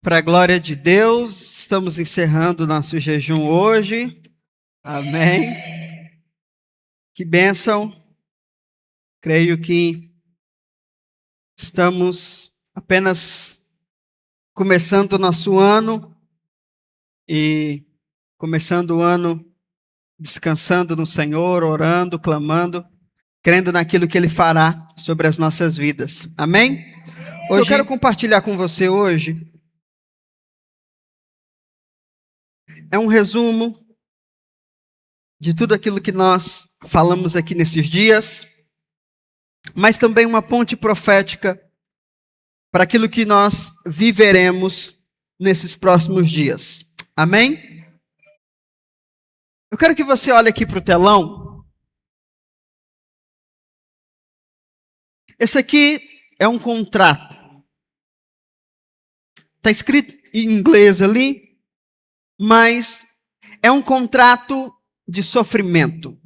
Para a glória de Deus, estamos encerrando nosso jejum hoje. Amém. Que bênção. Creio que estamos apenas começando o nosso ano e começando o ano descansando no Senhor, orando, clamando, crendo naquilo que Ele fará sobre as nossas vidas. Amém? Eu quero compartilhar com você hoje um resumo de tudo aquilo que nós falamos aqui nesses dias, mas também uma ponte profética para aquilo que nós viveremos nesses próximos dias. Amém? Eu quero que você olhe aqui para o telão. Esse aqui é um contrato. Está escrito em inglês ali, mas é um contrato de sofrimento.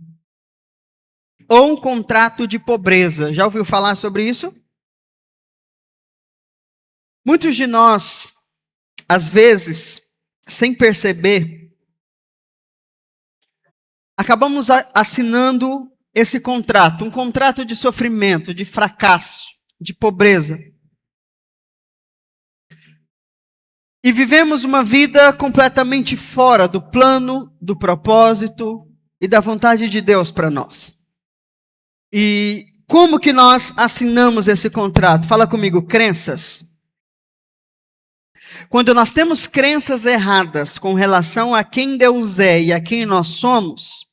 Ou um contrato de pobreza. Já ouviu falar sobre isso? Muitos de nós, às vezes, sem perceber, acabamos assinando esse contrato, um contrato de sofrimento, de fracasso, de pobreza. E vivemos uma vida completamente fora do plano, do propósito e da vontade de Deus para nós. E como que nós assinamos esse contrato? Fala comigo, crenças. Quando nós temos crenças erradas com relação a quem Deus é e a quem nós somos,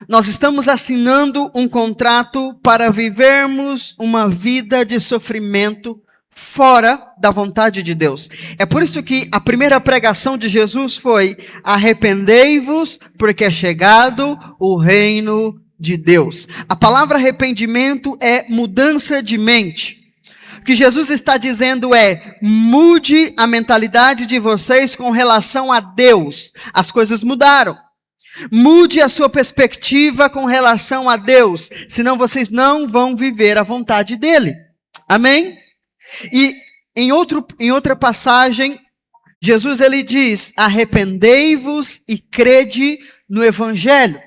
nós estamos assinando um contrato para vivermos uma vida de sofrimento fora da vontade de Deus. É por isso que a primeira pregação de Jesus foi: arrependei-vos, porque é chegado o reino de Deus. A palavra arrependimento é mudança de mente. O que Jesus está dizendo é: mude a mentalidade de vocês com relação a Deus. As coisas mudaram. Mude a sua perspectiva com relação a Deus, senão vocês não vão viver a vontade dele. Amém? E em outra passagem, Jesus ele diz: arrependei-vos e crede no Evangelho.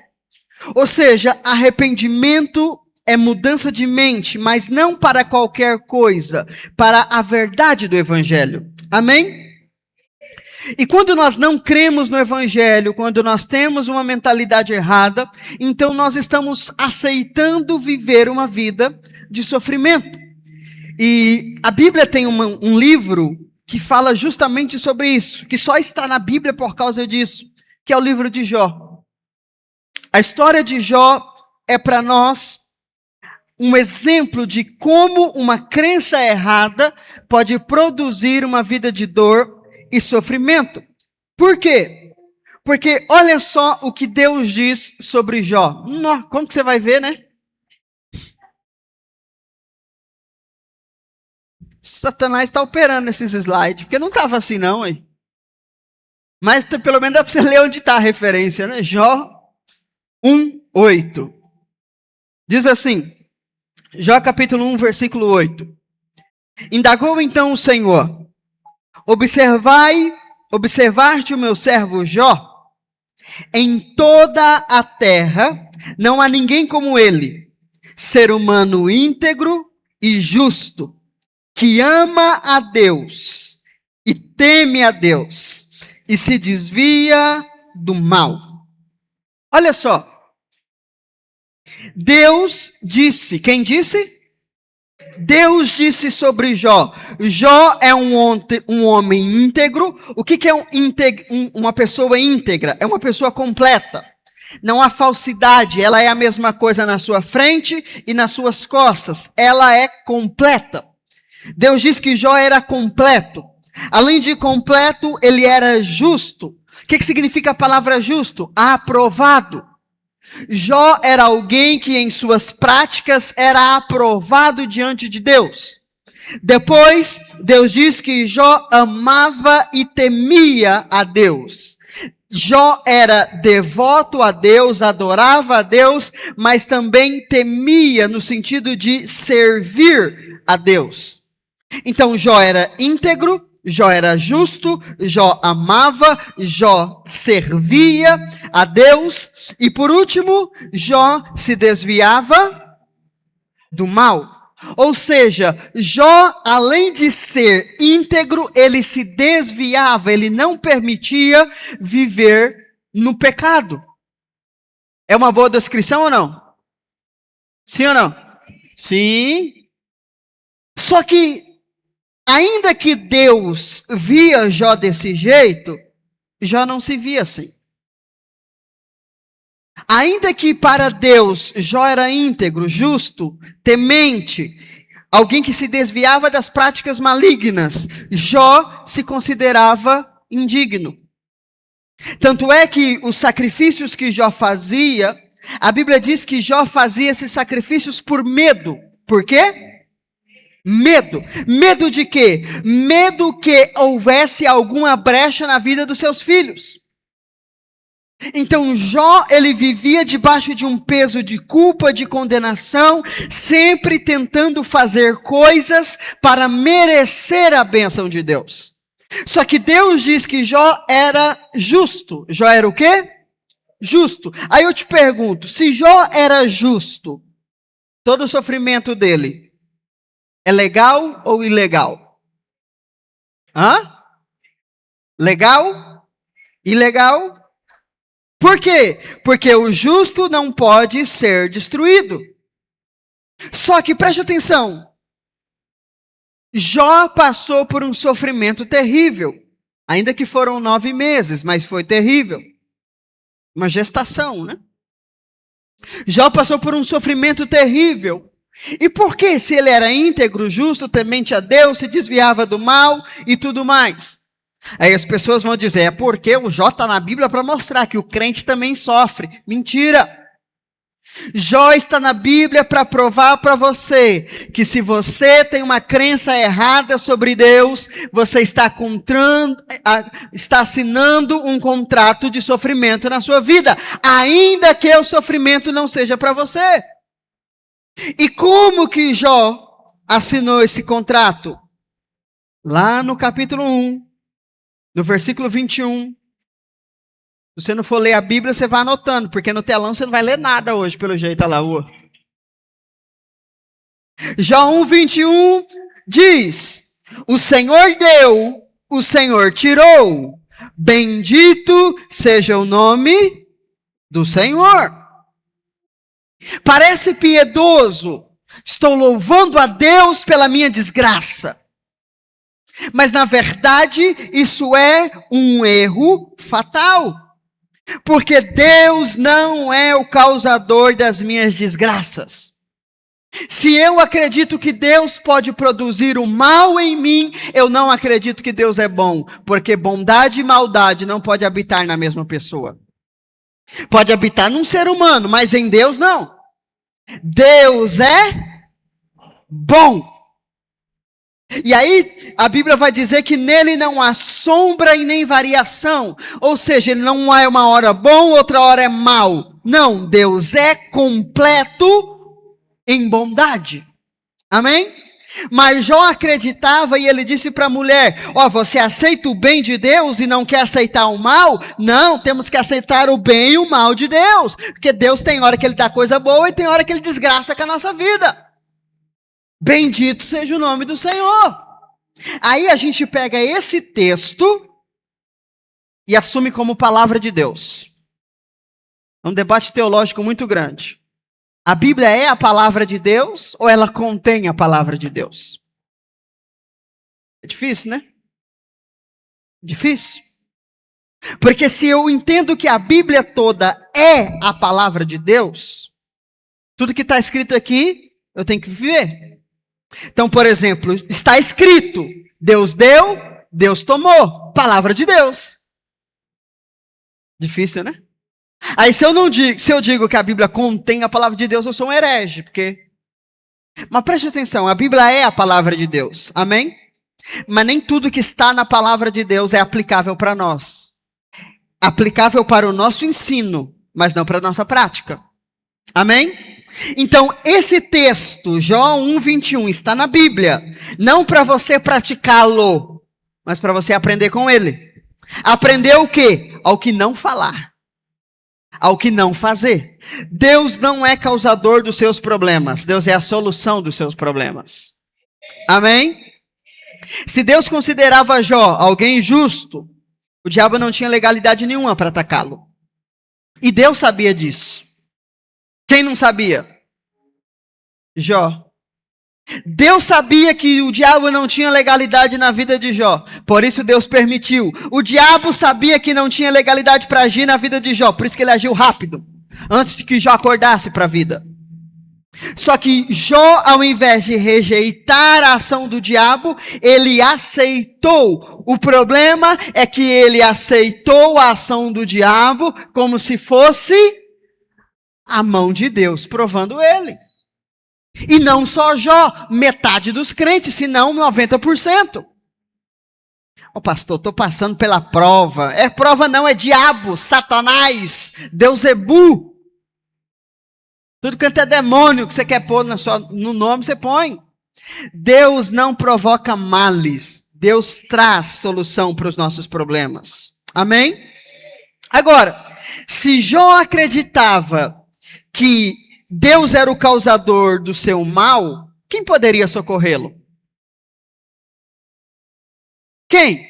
Ou seja, arrependimento é mudança de mente, mas não para qualquer coisa, para a verdade do Evangelho. Amém? E quando nós não cremos no Evangelho, quando nós temos uma mentalidade errada, então nós estamos aceitando viver uma vida de sofrimento. E a Bíblia tem um livro que fala justamente sobre isso, que só está na Bíblia por causa disso, que é o livro de Jó. A história de Jó é para nós um exemplo de como uma crença errada pode produzir uma vida de dor e sofrimento. Por quê? Porque olha só o que Deus diz sobre Jó. Como que você vai ver, né? Satanás está operando nesses slides, porque não estava assim não, hein? Mas pelo menos dá para você ler onde está a referência, né? Jó 1:8. Diz assim, Jó capítulo 1, versículo 8. Indagou então o Senhor: observaste o meu servo Jó? Em toda a terra não há ninguém como ele, ser humano íntegro e justo, que ama a Deus e teme a Deus e se desvia do mal. Olha só. Deus disse, quem disse? Deus disse sobre Jó. Jó é um homem íntegro. O que é uma pessoa íntegra? É uma pessoa completa. Não há falsidade. Ela é a mesma coisa na sua frente e nas suas costas. Ela é completa. Deus disse que Jó era completo. Além de completo, ele era justo. O que significa a palavra justo? Aprovado. Jó era alguém que em suas práticas era aprovado diante de Deus. Depois, Deus diz que Jó amava e temia a Deus. Jó era devoto a Deus, adorava a Deus, mas também temia no sentido de servir a Deus. Então Jó era íntegro, Jó era justo, Jó amava, Jó servia a Deus. E por último, Jó se desviava do mal. Ou seja, Jó, além de ser íntegro, ele se desviava, ele não permitia viver no pecado. É uma boa descrição ou não? Sim ou não? Sim. Só que, ainda que Deus via Jó desse jeito, Jó não se via assim. Ainda que para Deus Jó era íntegro, justo, temente, alguém que se desviava das práticas malignas, Jó se considerava indigno. Tanto é que os sacrifícios que Jó fazia, a Bíblia diz que Jó fazia esses sacrifícios por medo. Por quê? Medo. Medo de quê? Medo que houvesse alguma brecha na vida dos seus filhos. Então Jó, ele vivia debaixo de um peso de culpa, de condenação, sempre tentando fazer coisas para merecer a bênção de Deus. Só que Deus diz que Jó era justo. Jó era o quê? Justo. Aí eu te pergunto, se Jó era justo, todo o sofrimento dele é legal ou ilegal? Hã? Legal? Ilegal? Por quê? Porque o justo não pode ser destruído. Só que preste atenção. Jó passou por um sofrimento terrível. Ainda que foram 9 meses, mas foi terrível. Uma gestação, né? Jó passou por um sofrimento terrível. E por que, se ele era íntegro, justo, temente a Deus, se desviava do mal e tudo mais? Aí as pessoas vão dizer, é porque o Jó está na Bíblia para mostrar que o crente também sofre. Mentira! Jó está na Bíblia para provar para você que se você tem uma crença errada sobre Deus, você está assinando um contrato de sofrimento na sua vida, ainda que o sofrimento não seja para você. E como que Jó assinou esse contrato? Lá no capítulo 1, no versículo 21. Se você não for ler a Bíblia, você vai anotando, porque no telão você não vai ler nada hoje, pelo jeito, olha lá. Jó 1:21 diz, o Senhor deu, o Senhor tirou, bendito seja o nome do Senhor. Parece piedoso, estou louvando a Deus pela minha desgraça. Mas na verdade, isso é um erro fatal. Porque Deus não é o causador das minhas desgraças. Se eu acredito que Deus pode produzir o mal em mim, eu não acredito que Deus é bom. Porque bondade e maldade não pode habitar na mesma pessoa. Pode habitar num ser humano, mas em Deus não. Deus é bom. E aí, a Bíblia vai dizer que nele não há sombra e nem variação. Ou seja, ele não é uma hora bom, outra hora é mal. Não, Deus é completo em bondade. Amém? Mas Jó acreditava e ele disse para a mulher, você aceita o bem de Deus e não quer aceitar o mal? Não, temos que aceitar o bem e o mal de Deus. Porque Deus tem hora que ele dá coisa boa e tem hora que ele desgraça com a nossa vida. Bendito seja o nome do Senhor. Aí a gente pega esse texto e assume como palavra de Deus. É um debate teológico muito grande. A Bíblia é a palavra de Deus ou ela contém a palavra de Deus? É difícil, né? Difícil. Porque se eu entendo que a Bíblia toda é a palavra de Deus, tudo que está escrito aqui, eu tenho que viver. Então, por exemplo, está escrito, Deus deu, Deus tomou, palavra de Deus. Difícil, né? Aí se eu digo que a Bíblia contém a palavra de Deus, eu sou um herege, porque... Mas preste atenção, a Bíblia é a palavra de Deus, amém? Mas nem tudo que está na palavra de Deus é aplicável para nós. Aplicável para o nosso ensino, mas não para a nossa prática. Amém? Então, esse texto, Jó 1:21, está na Bíblia. Não para você praticá-lo, mas para você aprender com ele. Aprender o quê? Ao que não falar. Ao que não fazer. Deus não é causador dos seus problemas. Deus é a solução dos seus problemas. Amém? Se Deus considerava Jó alguém justo, o diabo não tinha legalidade nenhuma para atacá-lo. E Deus sabia disso. Quem não sabia? Jó. Deus sabia que o diabo não tinha legalidade na vida de Jó. Por isso Deus permitiu. O diabo sabia que não tinha legalidade para agir na vida de Jó. Por isso que ele agiu rápido. Antes de que Jó acordasse para a vida. Só que Jó, ao invés de rejeitar a ação do diabo, ele aceitou. O problema é que ele aceitou a ação do diabo como se fosse a mão de Deus provando ele. E não só Jó, metade dos crentes, senão 90%. Ô pastor, estou passando pela prova. É prova não, é diabo, Satanás, Beuzebu. Tudo quanto é demônio que você quer pôr no nome, você põe. Deus não provoca males. Deus traz solução para os nossos problemas. Amém? Agora, se Jó acreditava que Deus era o causador do seu mal, quem poderia socorrê-lo? Quem?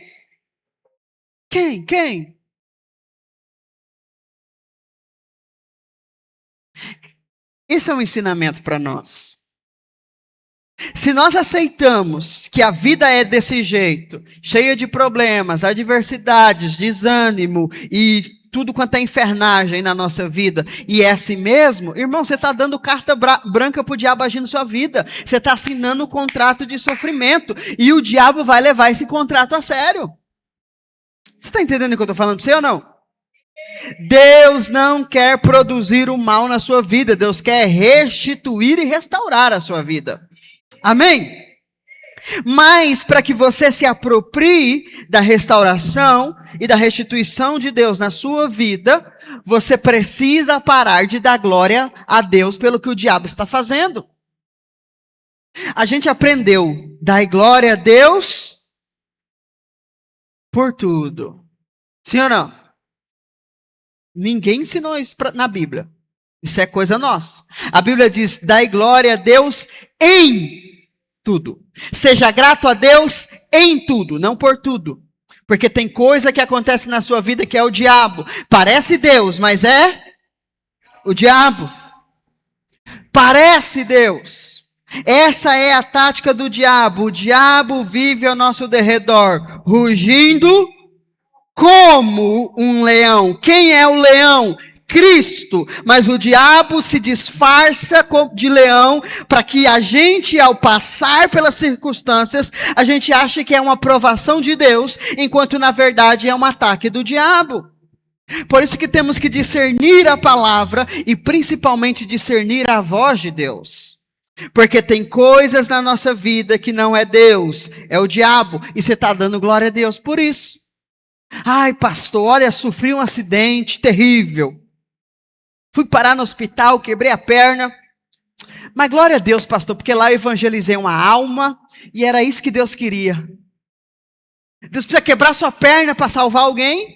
Esse é um ensinamento para nós. Se nós aceitamos que a vida é desse jeito, cheia de problemas, adversidades, desânimo e tudo quanto é infernagem na nossa vida, e é assim mesmo, irmão, você está dando carta branca para o diabo agir na sua vida. Você está assinando um contrato de sofrimento, e o diabo vai levar esse contrato a sério. Você está entendendo o que eu estou falando para você ou não? Deus não quer produzir o mal na sua vida. Deus quer restituir e restaurar a sua vida. Amém? Mas para que você se aproprie da restauração e da restituição de Deus na sua vida, você precisa parar de dar glória a Deus pelo que o diabo está fazendo. A gente aprendeu, dar glória a Deus por tudo. Sim ou não? Ninguém ensinou isso na Bíblia. Isso é coisa nossa. A Bíblia diz, dai glória a Deus em tudo. Seja grato a Deus em tudo, não por tudo. Porque tem coisa que acontece na sua vida que é o diabo. Parece Deus, mas é o diabo. Parece Deus. Essa é a tática do diabo. O diabo vive ao nosso derredor, rugindo como um leão. Quem é o leão? Cristo. Mas o diabo se disfarça de leão para que a gente, ao passar pelas circunstâncias, a gente ache que é uma aprovação de Deus, enquanto na verdade é um ataque do diabo. Por isso que temos que discernir a palavra e principalmente discernir a voz de Deus. Porque tem coisas na nossa vida que não é Deus, é o diabo, e você está dando glória a Deus por isso. Ai, pastor, olha, sofri um acidente terrível. Fui parar no hospital, quebrei a perna. Mas glória a Deus, pastor, porque lá eu evangelizei uma alma e era isso que Deus queria. Deus precisa quebrar sua perna para salvar alguém?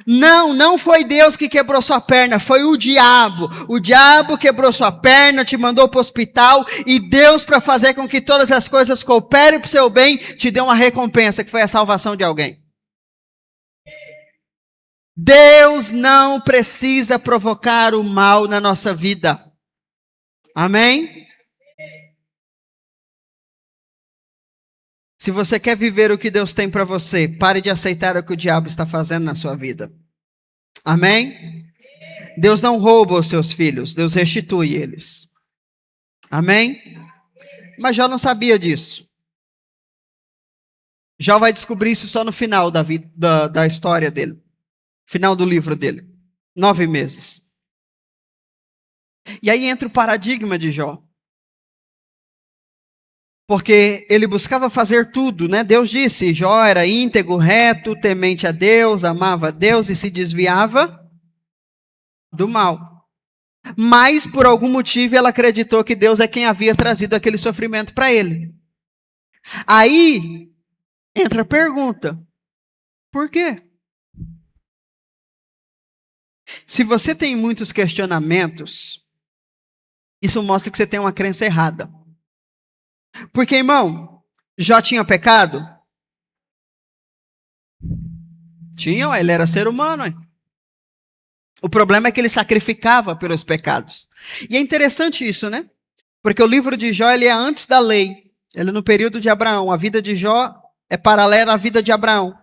Não foi Deus que quebrou sua perna, foi o diabo. O diabo quebrou sua perna, te mandou para o hospital, e Deus, para fazer com que todas as coisas cooperem para o seu bem, te deu uma recompensa, que foi a salvação de alguém. Deus não precisa provocar o mal na nossa vida. Amém? Se você quer viver o que Deus tem para você, pare de aceitar o que o diabo está fazendo na sua vida. Amém? Deus não rouba os seus filhos, Deus restitui eles. Amém? Mas Jó não sabia disso. Jó vai descobrir isso só no final da história dele. Final do livro dele. 9 meses. E aí entra o paradigma de Jó. Porque ele buscava fazer tudo, né? Deus disse, Jó era íntegro, reto, temente a Deus, amava a Deus e se desviava do mal. Mas, por algum motivo, ela acreditou que Deus é quem havia trazido aquele sofrimento para ele. Aí, entra a pergunta: por quê? Se você tem muitos questionamentos, isso mostra que você tem uma crença errada. Porque, irmão, Jó tinha pecado? Tinha, ele era ser humano. O problema é que ele sacrificava pelos pecados. E é interessante isso, né? Porque o livro de Jó, ele é antes da lei. Ele é no período de Abraão. A vida de Jó é paralela à vida de Abraão.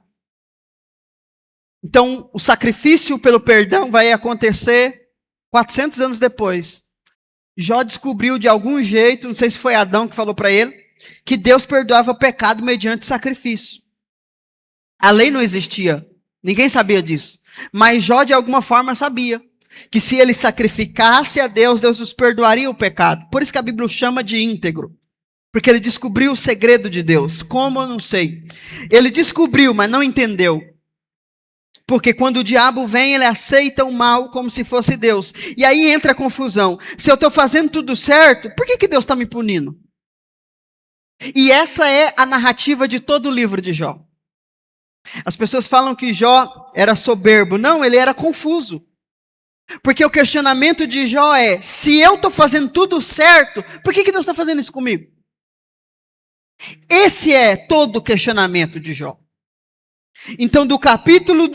Então, o sacrifício pelo perdão vai acontecer 400 anos depois. Jó descobriu de algum jeito, não sei se foi Adão que falou para ele, que Deus perdoava pecado mediante sacrifício. A lei não existia. Ninguém sabia disso. Mas Jó, de alguma forma, sabia que se ele sacrificasse a Deus, Deus nos perdoaria o pecado. Por isso que a Bíblia o chama de íntegro. Porque ele descobriu o segredo de Deus. Como, eu não sei. Ele descobriu, mas não entendeu. Porque quando o diabo vem, ele aceita o mal como se fosse Deus. E aí entra a confusão. Se eu estou fazendo tudo certo, por que Deus está me punindo? E essa é a narrativa de todo o livro de Jó. As pessoas falam que Jó era soberbo. Não, ele era confuso. Porque o questionamento de Jó é: se eu estou fazendo tudo certo, por que Deus está fazendo isso comigo? Esse é todo o questionamento de Jó. Então, do capítulo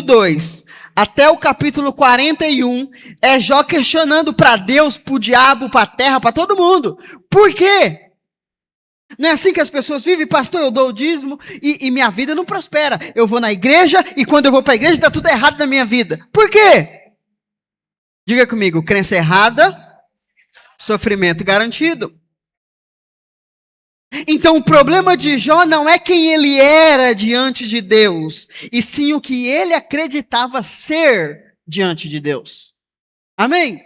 2 até o capítulo 41, é Jó questionando para Deus, para o diabo, para a terra, para todo mundo. Por quê? Não é assim que as pessoas vivem? Pastor, eu dou o dízimo e minha vida não prospera. Eu vou na igreja e quando eu vou para a igreja está tudo errado na minha vida. Por quê? Diga comigo: crença errada, sofrimento garantido. Então o problema de Jó não é quem ele era diante de Deus, e sim o que ele acreditava ser diante de Deus. Amém?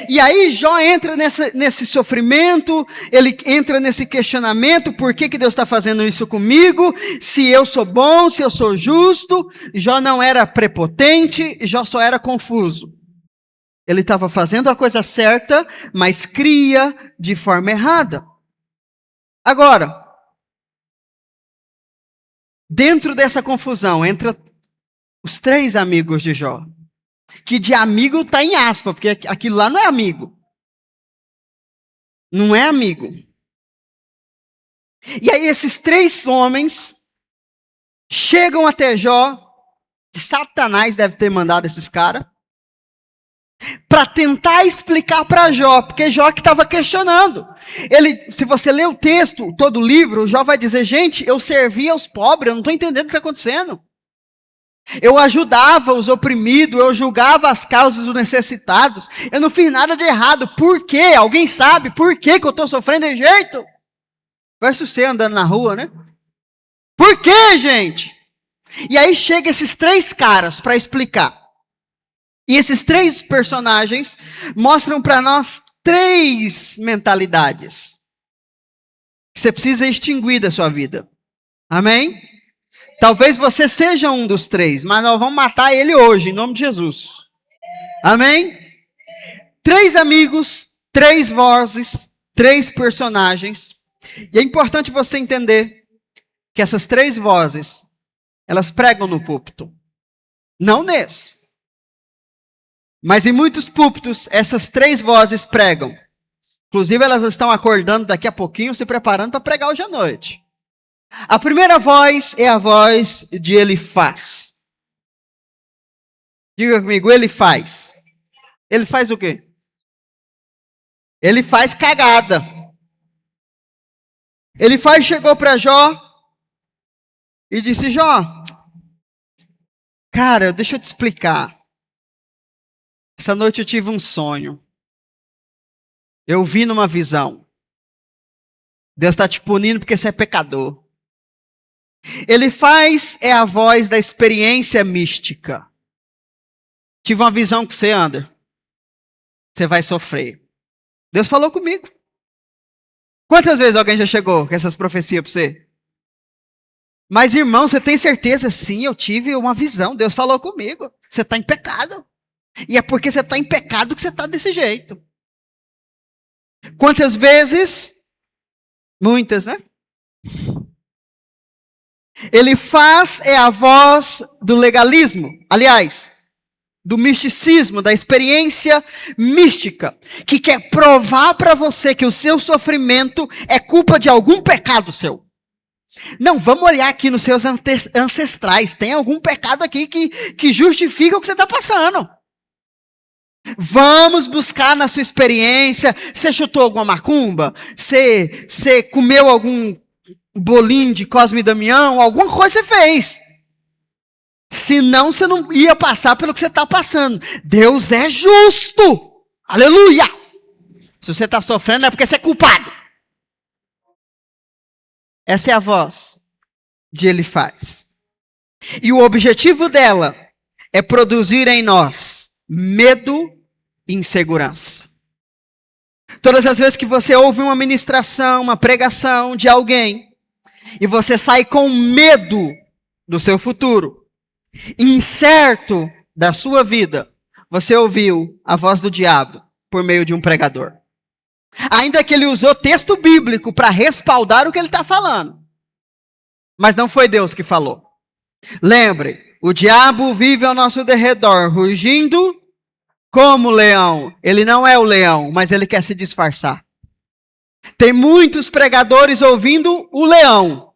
E aí Jó entra nesse sofrimento, ele entra nesse questionamento: por que Deus está fazendo isso comigo? Se eu sou bom, se eu sou justo. Jó não era prepotente, Jó só era confuso. Ele estava fazendo a coisa certa, mas cria de forma errada. Agora, dentro dessa confusão, entra os 3 amigos de Jó. Que de amigo está em aspa, porque aquilo lá não é amigo. Não é amigo. E aí esses 3 homens chegam até Jó, que Satanás deve ter mandado esses caras, para tentar explicar para Jó, porque Jó que estava questionando. Ele, se você ler o texto, todo o livro, Jó vai dizer: gente, eu servia aos pobres, eu não estou entendendo o que está acontecendo. Eu ajudava os oprimidos, eu julgava as causas dos necessitados, eu não fiz nada de errado. Por quê? Alguém sabe por que eu estou sofrendo de jeito? Parece você andando na rua, né? Por quê, gente? E aí chega esses 3 caras para explicar. E esses 3 personagens mostram para nós 3 mentalidades que você precisa extinguir da sua vida. Amém? Talvez você seja um dos 3, mas nós vamos matar ele hoje, em nome de Jesus. Amém? 3 amigos, 3 vozes, 3 personagens. E é importante você entender que essas 3 vozes, elas pregam no púlpito. Não nesse. Mas em muitos púlpitos, essas 3 vozes pregam. Inclusive, elas estão acordando daqui a pouquinho, se preparando para pregar hoje à noite. A primeira voz é a voz de Elifaz. Diga comigo: ele faz. Ele faz o quê? Ele faz cagada. Elifaz chegou para Jó e disse: Jó, cara, deixa eu te explicar. Essa noite eu tive um sonho. Eu vi numa visão. Deus está te punindo porque você é pecador. Elifaz é a voz da experiência mística. Tive uma visão com você, Ander. Você vai sofrer. Deus falou comigo. Quantas vezes alguém já chegou com essas profecias para você? Mas, irmão, você tem certeza? Sim, eu tive uma visão. Deus falou comigo. Você está em pecado. E é porque você está em pecado que você está desse jeito. Quantas vezes? Muitas, né? Elifaz é a voz do legalismo, aliás, do misticismo, da experiência mística, que quer provar para você que o seu sofrimento é culpa de algum pecado seu. Não, vamos olhar aqui nos seus ancestrais, tem algum pecado aqui que justifica o que você está passando. Vamos buscar na sua experiência, você chutou alguma macumba? Você comeu algum bolinho de Cosme e Damião? Alguma coisa você fez. Senão você não ia passar pelo que você está passando. Deus é justo. Aleluia. Se você está sofrendo é porque você é culpado. Essa é a voz de Elifaz. E o objetivo dela é produzir em nós medo e insegurança. Todas as vezes que você ouve uma ministração, uma pregação de alguém, e você sai com medo do seu futuro, incerto da sua vida, você ouviu a voz do diabo por meio de um pregador. Ainda que ele usou texto bíblico para respaldar o que ele está falando. Mas não foi Deus que falou. Lembre, o diabo vive ao nosso derredor, rugindo como leão. Ele não é o leão, mas ele quer se disfarçar. Tem muitos pregadores ouvindo o leão,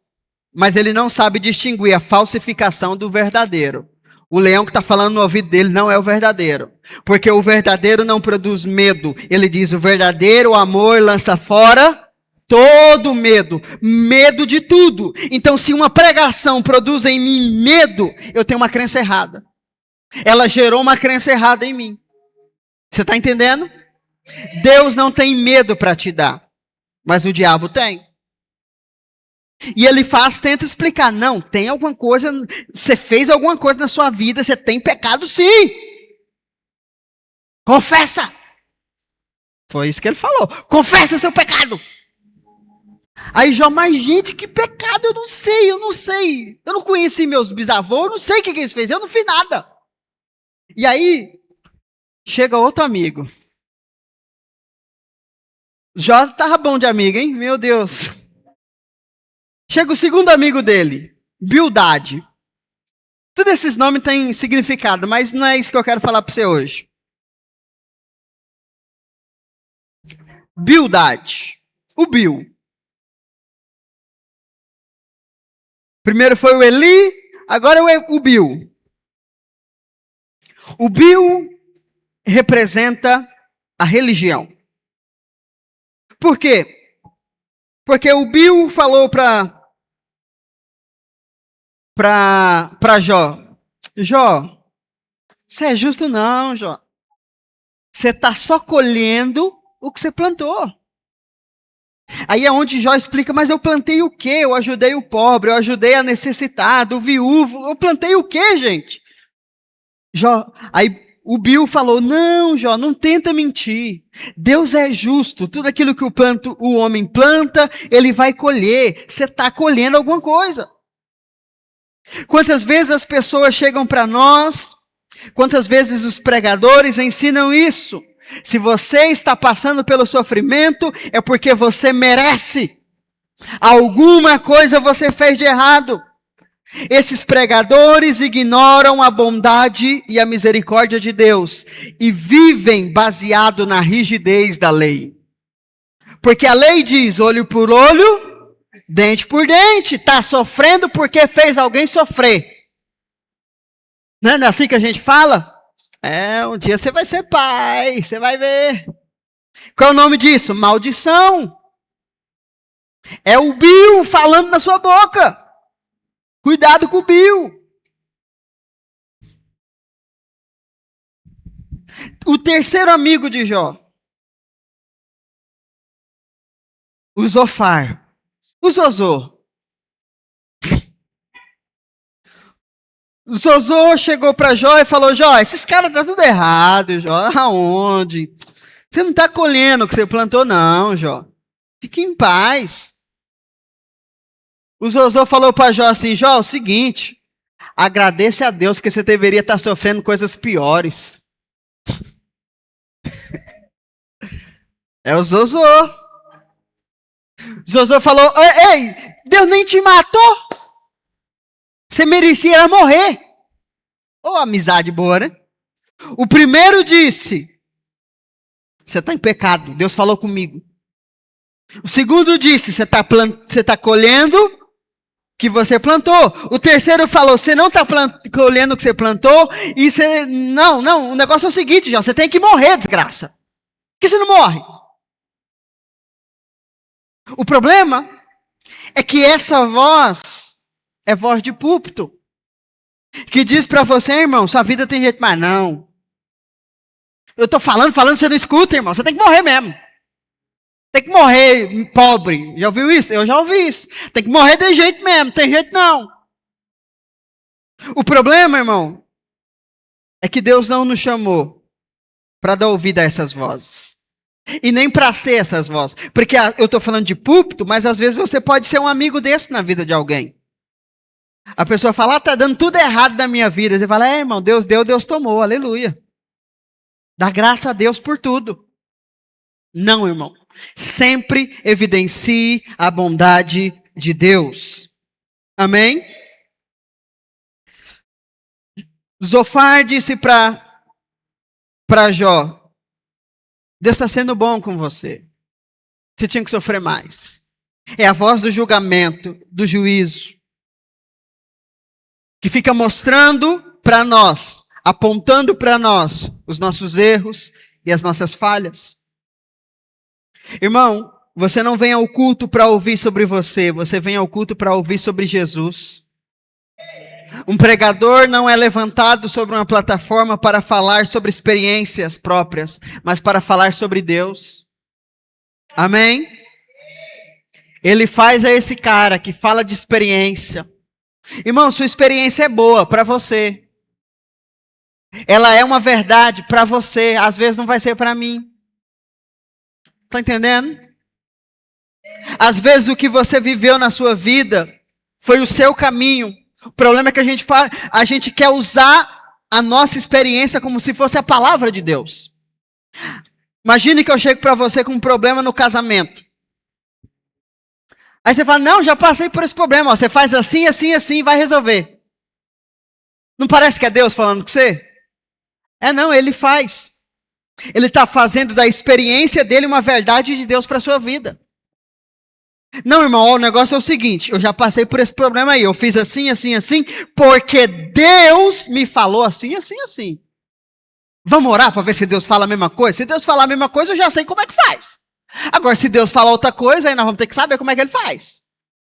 mas ele não sabe distinguir a falsificação do verdadeiro. O leão que está falando no ouvido dele não é o verdadeiro. Porque o verdadeiro não produz medo. Ele diz, o verdadeiro amor lança fora todo medo. Medo de tudo. Então, se uma pregação produz em mim medo, eu tenho uma crença errada. Ela gerou uma crença errada em mim. Você está entendendo? Deus não tem medo para te dar. Mas o diabo tem. E tenta explicar, não, tem alguma coisa, você fez alguma coisa na sua vida, você tem pecado sim. Confessa. Foi isso que ele falou, confessa seu pecado. Aí Jó, mas gente, que pecado, eu não sei. Eu não conheci meus bisavôs, eu não sei o que eles fez, eu não fiz nada. E aí, chega outro amigo. Jó tava bom de amigo, hein? Meu Deus. Chega o segundo amigo dele, Bildade. Todos esses nomes têm significado, mas não é isso que eu quero falar para você hoje. Bildade. O Bil. Primeiro foi o Eli, agora é o Bil. O Bil representa a religião. Por quê? Porque o Bil falou para Jó, Jó, você é justo não, Jó. Você está só colhendo o que você plantou. Aí é onde Jó explica, mas eu plantei o quê? Eu ajudei o pobre, eu ajudei a necessitado, o viúvo. Eu plantei o quê, gente? Jó, aí o Bil falou, não, Jó, não tenta mentir. Deus é justo. Tudo aquilo que o homem planta, ele vai colher. Você está colhendo alguma coisa. Quantas vezes as pessoas chegam para nós, quantas vezes os pregadores ensinam isso? Se você está passando pelo sofrimento, é porque você merece. Alguma coisa você fez de errado. Esses pregadores ignoram a bondade e a misericórdia de Deus e vivem baseado na rigidez da lei. Porque a lei diz olho por olho, dente por dente. Está sofrendo porque fez alguém sofrer. Não é assim que a gente fala? Um dia você vai ser pai, você vai ver. Qual é o nome disso? Maldição. É o Bil falando na sua boca. Cuidado com o Bil. O terceiro amigo de Jó. O Zofar. O Zozô. O Zozô chegou para Jó e falou, Jó, esses caras tá tudo errado, Jó. Aonde? Você não está colhendo o que você plantou, não, Jó. Fique em paz. O Zozô falou para Jó assim, Jó, é o seguinte, agradeça a Deus que você deveria estar sofrendo coisas piores. É o Zozô. Zozô falou, ei, Deus nem te matou. Você merecia morrer. Ô, amizade boa, né? O primeiro disse, você está em pecado, Deus falou comigo. O segundo disse, você está colhendo o que você plantou. O terceiro falou, você não está colhendo o que você plantou. E você, não, o negócio é o seguinte, Jó, você tem que morrer, desgraça. Por que você não morre? O problema é que essa voz é voz de púlpito. Que diz para você, irmão, sua vida tem jeito, mas não. Eu estou falando, você não escuta, irmão. Você tem que morrer mesmo. Tem que morrer pobre. Já ouviu isso? Eu já ouvi isso. Tem que morrer de jeito mesmo, tem jeito não. O problema, irmão, é que Deus não nos chamou para dar ouvido a essas vozes. E nem para ser essas vozes. Porque eu estou falando de púlpito, mas às vezes você pode ser um amigo desse na vida de alguém. A pessoa fala, está dando tudo errado na minha vida. Você fala, irmão, Deus deu, Deus tomou, aleluia. Dá graça a Deus por tudo. Não, irmão. Sempre evidencie a bondade de Deus. Amém? Zofar disse para Jó, Deus está sendo bom com você. Você tinha que sofrer mais. É a voz do julgamento, do juízo, que fica mostrando para nós, apontando para nós os nossos erros e as nossas falhas. Irmão, você não vem ao culto para ouvir sobre você, você vem ao culto para ouvir sobre Jesus. Um pregador não é levantado sobre uma plataforma para falar sobre experiências próprias, mas para falar sobre Deus. Amém? Ele faz a esse cara que fala de experiência. Irmão, sua experiência é boa para você. Ela é uma verdade para você, às vezes não vai ser para mim. Está entendendo? Às vezes o que você viveu na sua vida foi o seu caminho. O problema é que a gente quer usar a nossa experiência como se fosse a palavra de Deus. Imagine que eu chego para você com um problema no casamento. Aí você fala, não, já passei por esse problema. Ó, você faz assim, assim, assim e vai resolver. Não parece que é Deus falando com você? Não, Ele faz. Ele está fazendo da experiência dele uma verdade de Deus para a sua vida. Não, irmão, ó, o negócio é o seguinte, eu já passei por esse problema aí, eu fiz assim, assim, assim, porque Deus me falou assim, assim, assim. Vamos orar para ver se Deus fala a mesma coisa? Se Deus falar a mesma coisa, eu já sei como é que faz. Agora, se Deus falar outra coisa, aí nós vamos ter que saber como é que Ele faz.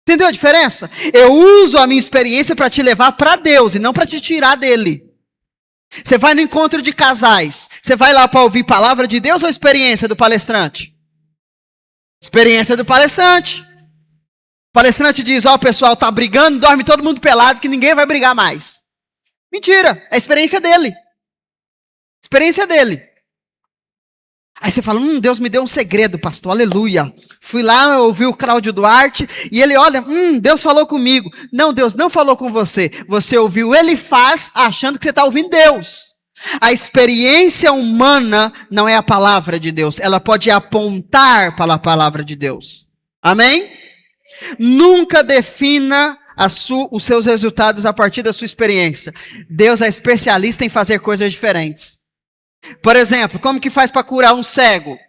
Entendeu a diferença? Eu uso a minha experiência para te levar para Deus e não para te tirar dele. Você vai no encontro de casais, você vai lá para ouvir palavra de Deus ou experiência do palestrante? Experiência do palestrante. O palestrante diz, ó, o pessoal tá brigando, dorme todo mundo pelado, que ninguém vai brigar mais. Mentira, é a experiência dele. Experiência dele. Aí você fala, Deus me deu um segredo, pastor, aleluia. Fui lá, ouvi o Cláudio Duarte, e ele, olha, Deus falou comigo. Não, Deus não falou com você. Você ouviu, Ele faz, achando que você está ouvindo Deus. A experiência humana não é a palavra de Deus. Ela pode apontar para a palavra de Deus. Amém? Nunca defina os seus resultados a partir da sua experiência. Deus é especialista em fazer coisas diferentes. Por exemplo, como que faz para curar um cego?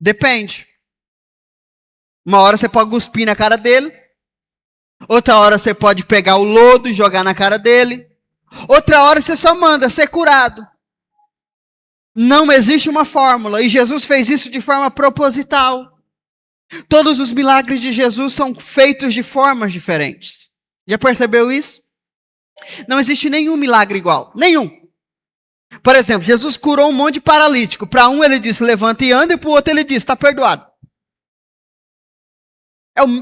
Depende. Uma hora você pode cuspir na cara dele. Outra hora você pode pegar o lodo e jogar na cara dele. Outra hora você só manda ser curado. Não existe uma fórmula. E Jesus fez isso de forma proposital. Todos os milagres de Jesus são feitos de formas diferentes. Já percebeu isso? Não existe nenhum milagre igual. Nenhum. Por exemplo, Jesus curou um monte de paralítico. Para um ele disse, levanta e anda. E para o outro ele disse, está perdoado.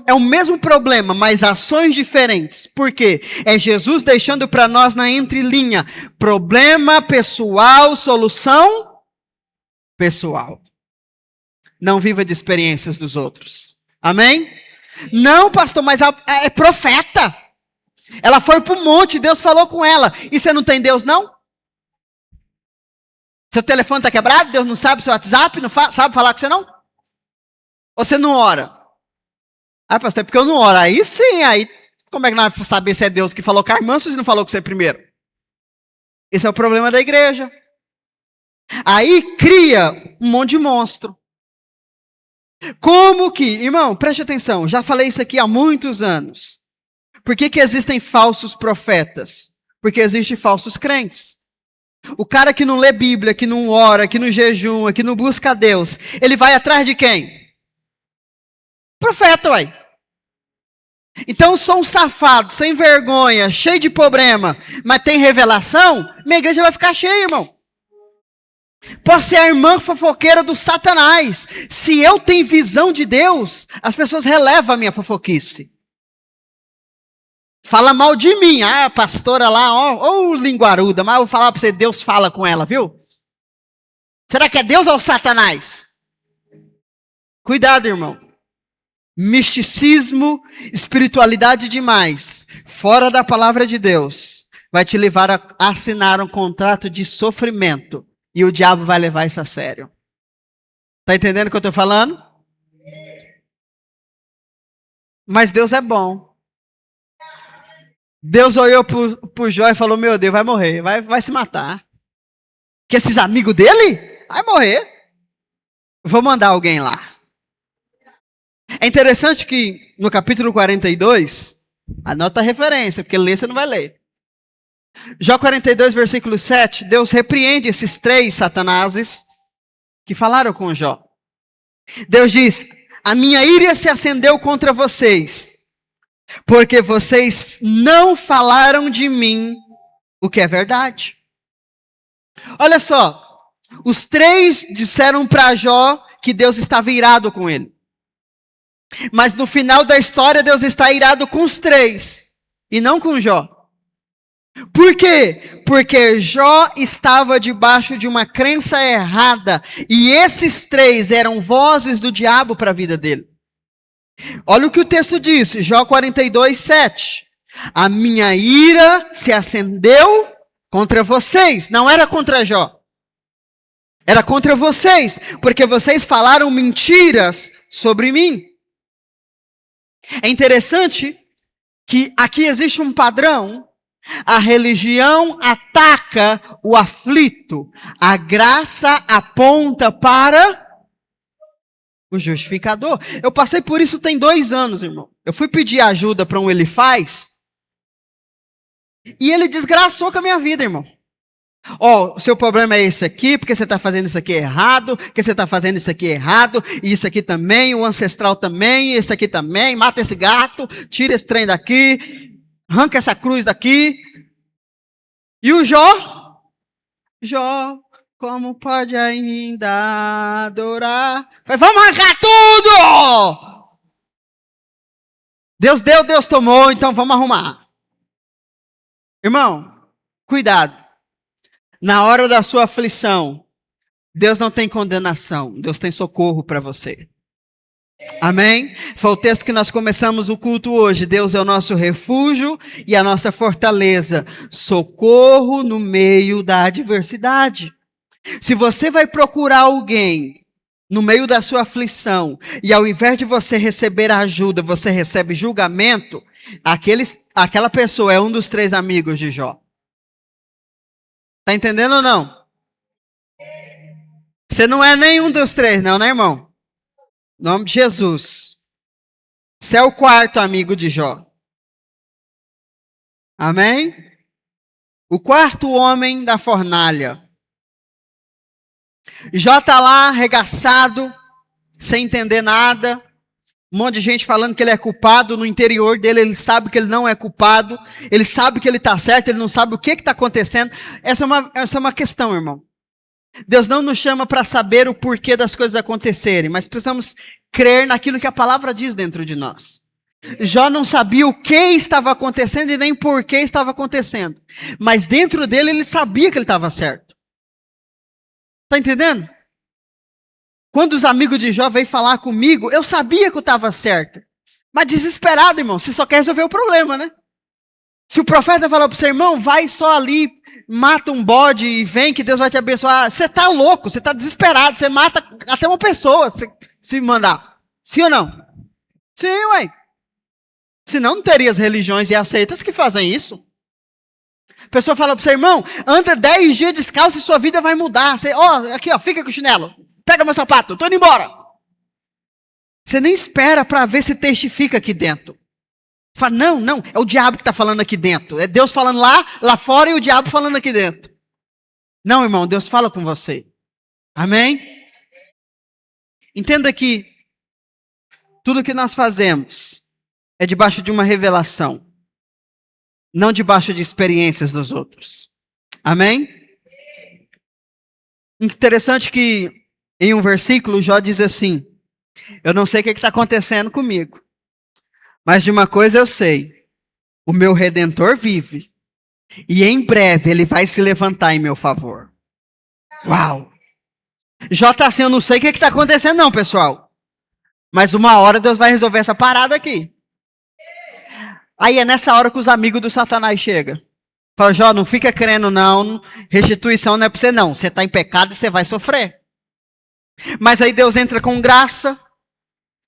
É o mesmo problema, mas ações diferentes. Por quê? É Jesus deixando para nós na entrelinha. Problema pessoal, solução pessoal. Não viva de experiências dos outros. Amém? Não, pastor, mas é profeta. Ela foi para o monte, Deus falou com ela. E você não tem Deus, não? Seu telefone está quebrado? Deus não sabe o seu WhatsApp? Não sabe falar com você, não? Ou você não ora? Ah, pastor, é porque eu não oro. Aí sim, aí Como é que nós vamos saber se é Deus que falou com a irmã se não falou com você primeiro? Esse é o problema da igreja. Aí cria um monte de monstro. Como que, irmão, preste atenção, já falei isso aqui há muitos anos. Por que existem falsos profetas? Porque existem falsos crentes. O cara que não lê Bíblia, que não ora, que não jejua, que não busca a Deus, ele vai atrás de quem? Profeta, uai. Então sou um safado, sem vergonha, cheio de problema, mas tem revelação, minha igreja vai ficar cheia, irmão. Posso ser a irmã fofoqueira do Satanás. Se eu tenho visão de Deus, as pessoas relevam a minha fofoquice. Fala mal de mim. Ah, a pastora lá, ó, linguaruda. Mas eu vou falar para você, Deus fala com ela, viu? Será que é Deus ou Satanás? Cuidado, irmão. Misticismo, espiritualidade demais, fora da palavra de Deus, vai te levar a assinar um contrato de sofrimento. E o diabo vai levar isso a sério. Tá entendendo o que eu estou falando? Mas Deus é bom. Deus olhou pro Jó e falou, meu Deus, vai morrer, vai se matar. Que esses amigos dele, vai morrer. Vou mandar alguém lá. É interessante que no capítulo 42, anota a referência, porque ler você não vai ler. Jó 42, versículo 7, Deus repreende esses 3 satanases que falaram com Jó. Deus diz, a minha ira se acendeu contra vocês, porque vocês não falaram de mim o que é verdade. Olha só, os 3 disseram para Jó que Deus estava irado com ele. Mas no final da história, Deus está irado com os 3 e não com Jó. Por quê? Porque Jó estava debaixo de uma crença errada e esses 3 eram vozes do diabo para a vida dele. Olha o que o texto diz, Jó 42, 7. A minha ira se acendeu contra vocês, não era contra Jó. Era contra vocês, porque vocês falaram mentiras sobre mim. É interessante que aqui existe um padrão. A religião ataca o aflito. A graça aponta para o justificador. Eu passei por isso tem 2 anos, irmão. Eu fui pedir ajuda para um Elifaz. E ele desgraçou com a minha vida, irmão. Ó, o seu problema é esse aqui, porque você está fazendo isso aqui errado, porque você está fazendo isso aqui errado, e isso aqui também, o ancestral também, esse aqui também, mata esse gato, tira esse trem daqui, arranca essa cruz daqui. E o Jó? Jó, como pode ainda adorar? Falei, vamos arrancar tudo! Deus deu, Deus tomou, então vamos arrumar. Irmão, cuidado. Na hora da sua aflição, Deus não tem condenação, Deus tem socorro para você. Amém? Foi o texto que nós começamos o culto hoje. Deus é o nosso refúgio e a nossa fortaleza. Socorro no meio da adversidade. Se você vai procurar alguém no meio da sua aflição e ao invés de você receber ajuda, você recebe julgamento, aquela pessoa é um dos 3 amigos de Jó. Tá entendendo ou não? Você não é nenhum dos 3, não, né, irmão? Em nome de Jesus. Você é o 4º amigo de Jó. Amém? O 4º homem da fornalha. Jó está lá, arregaçado, sem entender nada. Um monte de gente falando que ele é culpado. No interior dele, ele sabe que ele não é culpado. Ele sabe que ele está certo, ele não sabe o que está acontecendo. Essa é uma questão, irmão. Deus não nos chama para saber o porquê das coisas acontecerem, mas precisamos crer naquilo que a palavra diz dentro de nós. Jó não sabia o que estava acontecendo e nem por que estava acontecendo. Mas dentro dele, ele sabia que ele estava certo. Está entendendo? Quando os amigos de Jó veio falar comigo, eu sabia que eu estava certo. Mas desesperado, irmão. Você só quer resolver o problema, né? Se o profeta falar para você, irmão, vai só ali, mata um bode e vem que Deus vai te abençoar. Você está louco, você está desesperado. Você mata até uma pessoa se mandar. Sim ou não? Sim, ué. Senão não teria as religiões e as seitas que fazem isso. A pessoa fala para você, irmão, anda 10 dias descalço e sua vida vai mudar. Você, aqui, fica com o chinelo. Pega meu sapato, tô indo embora. Você nem espera para ver se testifica aqui dentro. Fala, não, é o diabo que está falando aqui dentro. É Deus falando lá fora e o diabo falando aqui dentro. Não, irmão, Deus fala com você. Amém? Entenda que tudo que nós fazemos é debaixo de uma revelação, não debaixo de experiências dos outros. Amém? Interessante que em um versículo Jó diz assim, eu não sei o que está acontecendo comigo, mas de uma coisa eu sei, o meu Redentor vive, e em breve ele vai se levantar em meu favor. Uau! Jó está assim, eu não sei o que está acontecendo não, pessoal, mas uma hora Deus vai resolver essa parada aqui. Aí é nessa hora que os amigos do Satanás chegam. Fala, Jó, não fica crendo não, restituição não é para você não, você está em pecado e você vai sofrer. Mas aí Deus entra com graça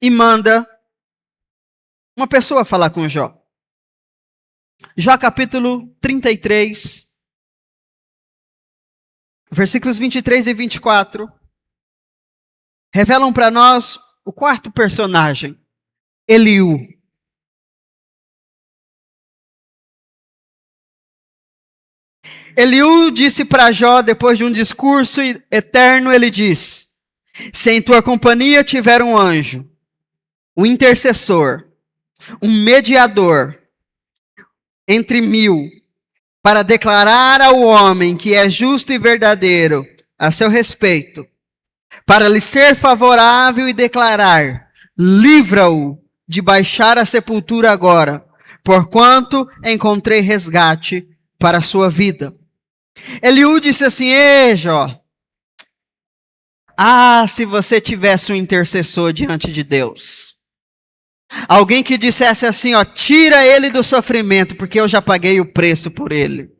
e manda uma pessoa falar com Jó. Jó capítulo 33, versículos 23 e 24, revelam para nós o quarto personagem, Eliú. Eliú disse para Jó, depois de um discurso eterno, ele diz, se em tua companhia tiver um anjo, um intercessor, um mediador entre 1000, para declarar ao homem que é justo e verdadeiro a seu respeito, para lhe ser favorável e declarar, livra-o de baixar a sepultura agora, porquanto encontrei resgate para a sua vida. Eliú disse assim, Jó, se você tivesse um intercessor diante de Deus, alguém que dissesse assim, tira ele do sofrimento, porque eu já paguei o preço por ele.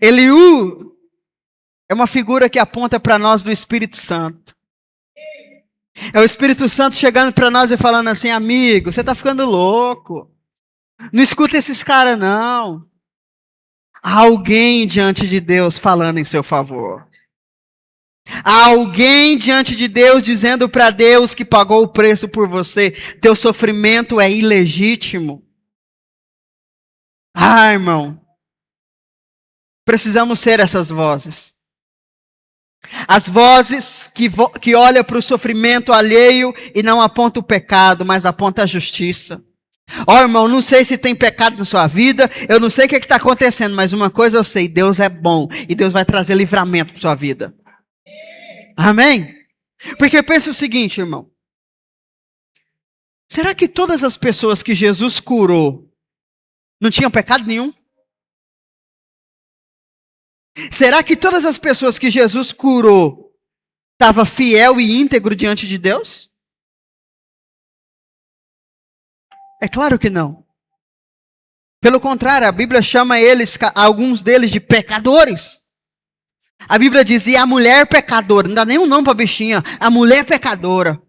Eliú é uma figura que aponta para nós do Espírito Santo. É o Espírito Santo chegando para nós e falando assim, amigo, você está ficando louco. Não escuta esses caras não. Há alguém diante de Deus falando em seu favor. Há alguém diante de Deus dizendo para Deus que pagou o preço por você. Teu sofrimento é ilegítimo. Irmão. Precisamos ser essas vozes. As vozes que olham para o sofrimento alheio e não apontam o pecado, mas apontam a justiça. Irmão, não sei se tem pecado na sua vida, eu não sei o que está acontecendo, mas uma coisa eu sei, Deus é bom e Deus vai trazer livramento para sua vida. Amém? Porque pensa o seguinte, irmão. Será que todas as pessoas que Jesus curou não tinham pecado nenhum? Será que todas as pessoas que Jesus curou estavam fiel e íntegro diante de Deus? É claro que não. Pelo contrário, a Bíblia chama alguns deles de pecadores. A Bíblia dizia a mulher pecadora, não dá nenhum nome para a bichinha, a mulher pecadora.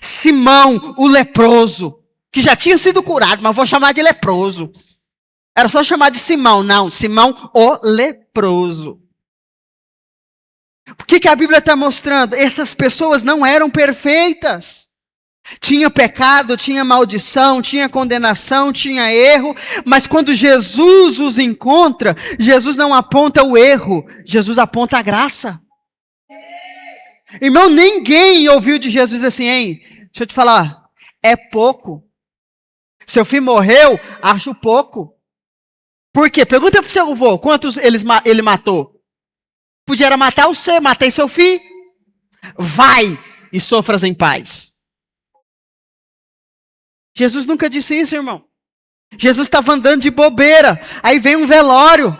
Simão, o leproso, que já tinha sido curado, mas vou chamar de leproso. Era só chamar de Simão, não, Simão o leproso. O que a Bíblia está mostrando? Essas pessoas não eram perfeitas. Tinha pecado, tinha maldição, tinha condenação, tinha erro, mas quando Jesus os encontra, Jesus não aponta o erro, Jesus aponta a graça. Irmão, ninguém ouviu de Jesus assim, deixa eu te falar, é pouco. Seu filho morreu, acho pouco. Por quê? Pergunta para o seu avô, quantos ele matou? Podia matar você, matei seu filho. Vai e sofras em paz. Jesus nunca disse isso, irmão. Jesus estava andando de bobeira. Aí vem um velório.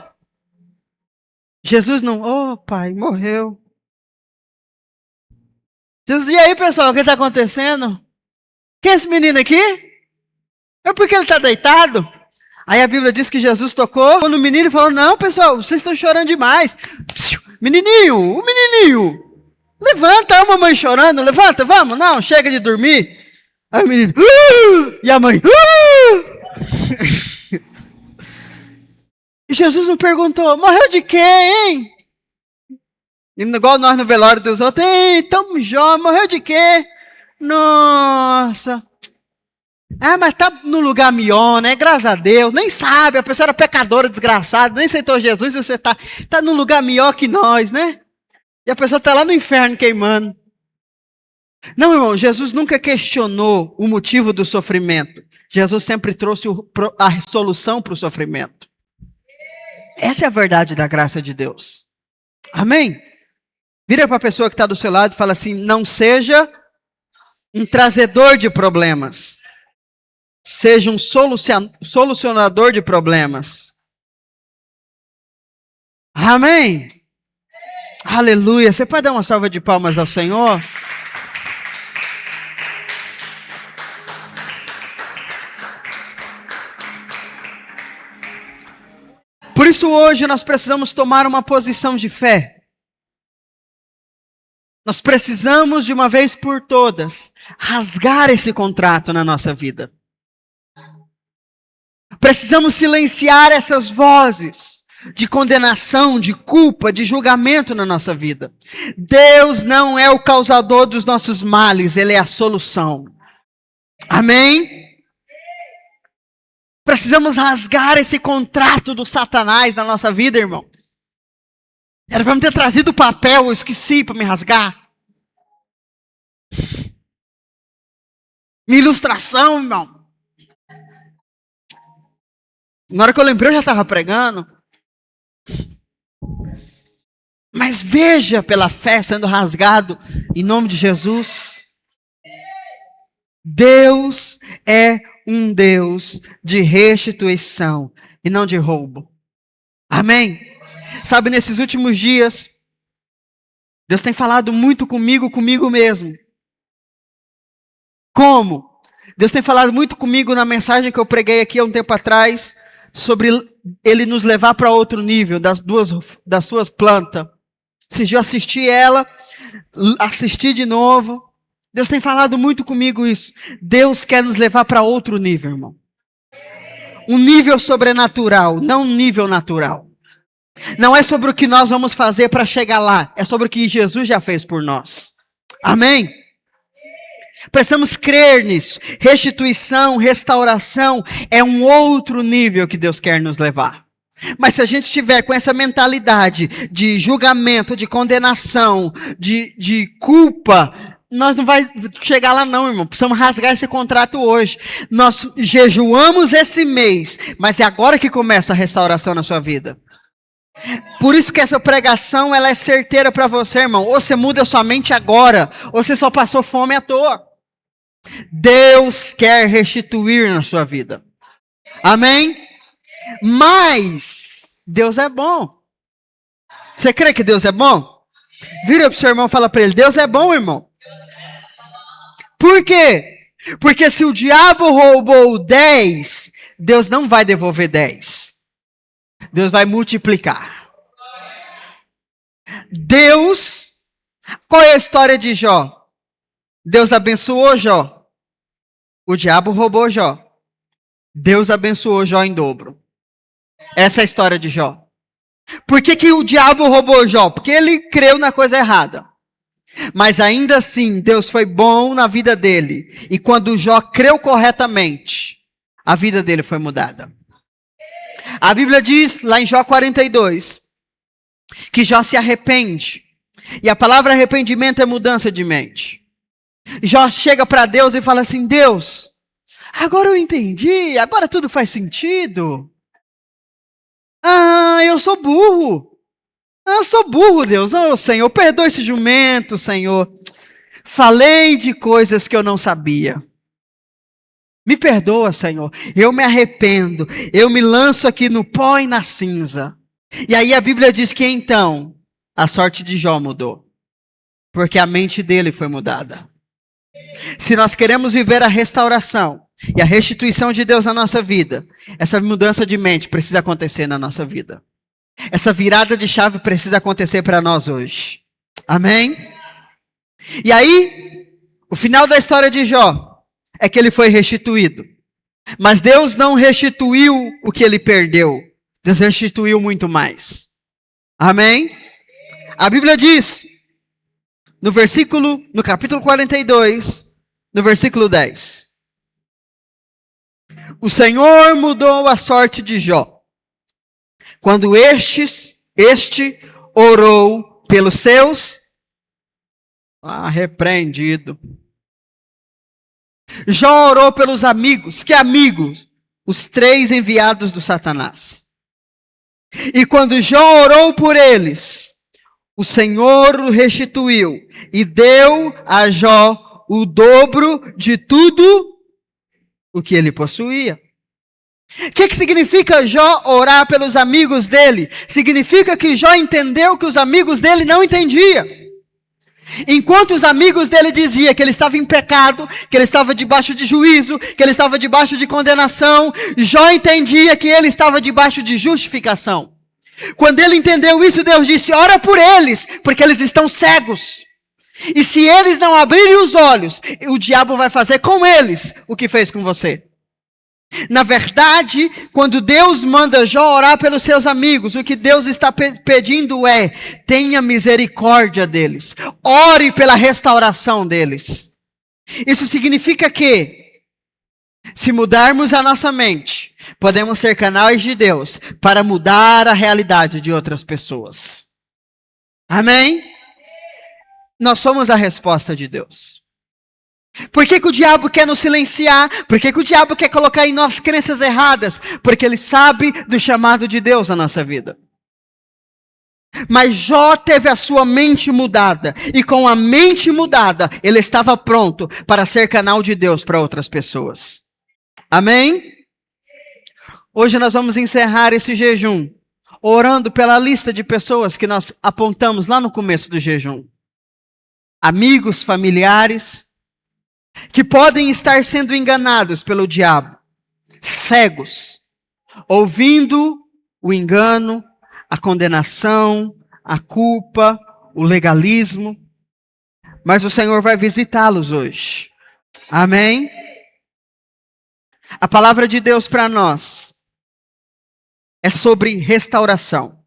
Jesus não, pai, morreu. Jesus, e aí, pessoal, o que está acontecendo? Quem é esse menino aqui? É porque ele está deitado? Aí a Bíblia diz que Jesus tocou no menino e falou, não, pessoal, vocês estão chorando demais. Menininho, o menininho. Levanta, a mamãe chorando, levanta, vamos. Não, chega de dormir. Aí o menino, E a mãe, E Jesus não perguntou, morreu de quê, hein? Igual nós no velório dos outros, então Jó, morreu de quê? Nossa. Mas tá no lugar melhor, né? Graças a Deus. Nem sabe, a pessoa era pecadora, desgraçada, nem aceitou Jesus e você tá no lugar melhor que nós, né? E a pessoa tá lá no inferno queimando. Não, irmão, Jesus nunca questionou o motivo do sofrimento. Jesus sempre trouxe a solução para o sofrimento. Essa é a verdade da graça de Deus. Amém? Vira para a pessoa que está do seu lado e fala assim, não seja um trazedor de problemas. Seja um solucionador de problemas. Amém? Aleluia. Você pode dar uma salva de palmas ao Senhor? Por isso hoje nós precisamos tomar uma posição de fé. Nós precisamos de uma vez por todas rasgar esse contrato na nossa vida. Precisamos silenciar essas vozes de condenação, de culpa, de julgamento na nossa vida. Deus não é o causador dos nossos males, Ele é a solução. Amém? Precisamos rasgar esse contrato do Satanás na nossa vida, irmão. Era para me ter trazido o papel, eu esqueci para me rasgar. Minha ilustração, irmão. Na hora que eu lembrei, eu já estava pregando. Mas veja pela fé sendo rasgado em nome de Jesus. Deus é um Deus de restituição e não de roubo. Amém? Sabe, nesses últimos dias, Deus tem falado muito comigo mesmo. Como? Deus tem falado muito comigo na mensagem que eu preguei aqui há um tempo atrás, sobre Ele nos levar para outro nível, das suas plantas. Se eu assisti ela, assisti de novo. Deus tem falado muito comigo isso. Deus quer nos levar para outro nível, irmão. Um nível sobrenatural, não um nível natural. Não é sobre o que nós vamos fazer para chegar lá. É sobre o que Jesus já fez por nós. Amém? Precisamos crer nisso. Restituição, restauração é um outro nível que Deus quer nos levar. Mas se a gente estiver com essa mentalidade de julgamento, de condenação, de culpa, nós não vai chegar lá não, irmão. Precisamos rasgar esse contrato hoje. Nós jejuamos esse mês, mas é agora que começa a restauração na sua vida. Por isso que essa pregação ela é certeira para você, irmão. Ou você muda a sua mente agora, ou você só passou fome à toa. Deus quer restituir na sua vida. Amém? Mas Deus é bom. Você crê que Deus é bom? Vira para o seu irmão e fala para ele, Deus é bom, irmão. Por quê? Porque se o diabo roubou 10, Deus não vai devolver 10. Deus vai multiplicar. Deus, qual é a história de Jó? Deus abençoou Jó. O diabo roubou Jó. Deus abençoou Jó em dobro. Essa é a história de Jó. Por que o diabo roubou Jó? Porque ele creu na coisa errada. Mas ainda assim, Deus foi bom na vida dele. E quando Jó creu corretamente, a vida dele foi mudada. A Bíblia diz, lá em Jó 42, que Jó se arrepende. E a palavra arrependimento é mudança de mente. Jó chega para Deus e fala assim, Deus, agora eu entendi, agora tudo faz sentido. Eu sou burro. Eu sou burro, Deus. Senhor, perdoa esse jumento, Senhor. Falei de coisas que eu não sabia. Me perdoa, Senhor. Eu me arrependo. Eu me lanço aqui no pó e na cinza. E aí a Bíblia diz que então a sorte de Jó mudou. Porque a mente dele foi mudada. Se nós queremos viver a restauração e a restituição de Deus na nossa vida, essa mudança de mente precisa acontecer na nossa vida. Essa virada de chave precisa acontecer para nós hoje. Amém? E aí, o final da história de Jó é que ele foi restituído. Mas Deus não restituiu o que ele perdeu. Deus restituiu muito mais. Amém? A Bíblia diz, no capítulo 42, no versículo 10. O Senhor mudou a sorte de Jó, quando este orou pelos seus repreendido. Jó orou pelos amigos. Que amigos? Os 3 enviados do Satanás. E quando Jó orou por eles, o Senhor o restituiu e deu a Jó o dobro de tudo o que ele possuía. O que significa Jó orar pelos amigos dele? Significa que Jó entendeu que os amigos dele não entendiam. Enquanto os amigos dele diziam que ele estava em pecado, que ele estava debaixo de juízo, que ele estava debaixo de condenação, Jó entendia que ele estava debaixo de justificação. Quando ele entendeu isso, Deus disse, ora por eles, porque eles estão cegos. E se eles não abrirem os olhos, o diabo vai fazer com eles o que fez com você. Na verdade, quando Deus manda Jó orar pelos seus amigos, o que Deus está pedindo é, tenha misericórdia deles. Ore pela restauração deles. Isso significa que, se mudarmos a nossa mente, podemos ser canais de Deus para mudar a realidade de outras pessoas. Amém? Nós somos a resposta de Deus. Por que o diabo quer nos silenciar? Por que o diabo quer colocar em nós crenças erradas? Porque ele sabe do chamado de Deus na nossa vida. Mas Jó teve a sua mente mudada. E com a mente mudada, ele estava pronto para ser canal de Deus para outras pessoas. Amém? Hoje nós vamos encerrar esse jejum orando pela lista de pessoas que nós apontamos lá no começo do jejum. Amigos, familiares, que podem estar sendo enganados pelo diabo, cegos, ouvindo o engano, a condenação, a culpa, o legalismo. Mas o Senhor vai visitá-los hoje. Amém? A palavra de Deus para nós é sobre restauração.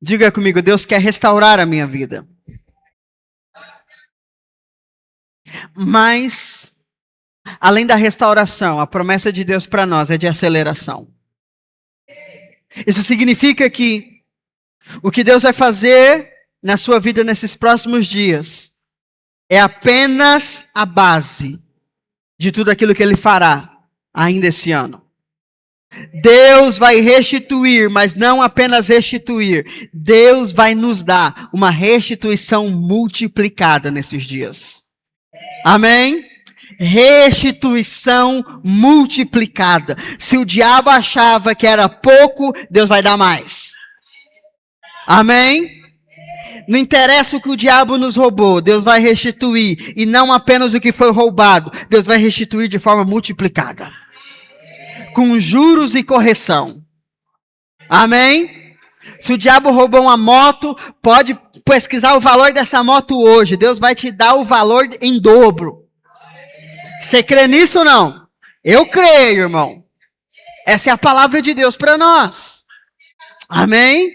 Diga comigo, Deus quer restaurar a minha vida. Mas, além da restauração, a promessa de Deus para nós é de aceleração. Isso significa que o que Deus vai fazer na sua vida nesses próximos dias é apenas a base de tudo aquilo que Ele fará ainda esse ano. Deus vai restituir, mas não apenas restituir. Deus vai nos dar uma restituição multiplicada nesses dias. Amém? Restituição multiplicada. Se o diabo achava que era pouco, Deus vai dar mais. Amém? Não interessa o que o diabo nos roubou, Deus vai restituir. E não apenas o que foi roubado, Deus vai restituir de forma multiplicada. Com juros e correção. Amém? Se o diabo roubou uma moto, pode pesquisar o valor dessa moto hoje. Deus vai te dar o valor em dobro. Você crê nisso ou não? Eu creio, irmão. Essa é a palavra de Deus para nós. Amém?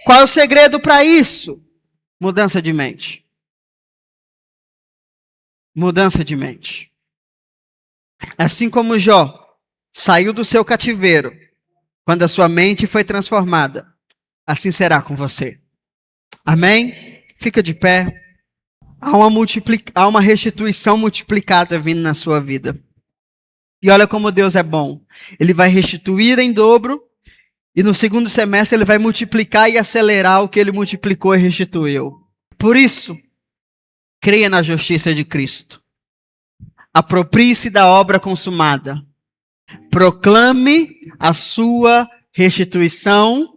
Qual é o segredo para isso? Mudança de mente. Mudança de mente. Assim como Jó saiu do seu cativeiro quando a sua mente foi transformada, assim será com você. Amém? Fica de pé. Há uma restituição multiplicada vindo na sua vida. E olha como Deus é bom. Ele vai restituir em dobro. E no segundo semestre ele vai multiplicar e acelerar o que ele multiplicou e restituiu. Por isso, creia na justiça de Cristo. Aproprie-se da obra consumada. Proclame a sua restituição.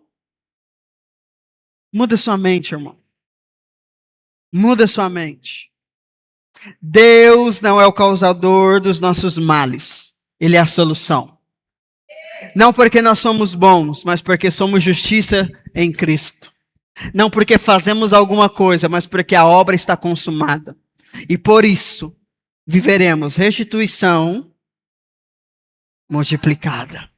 Muda sua mente, irmão. Muda sua mente. Deus não é o causador dos nossos males. Ele é a solução. Não porque nós somos bons, mas porque somos justiça em Cristo. Não porque fazemos alguma coisa, mas porque a obra está consumada. E por isso, viveremos restituição multiplicada.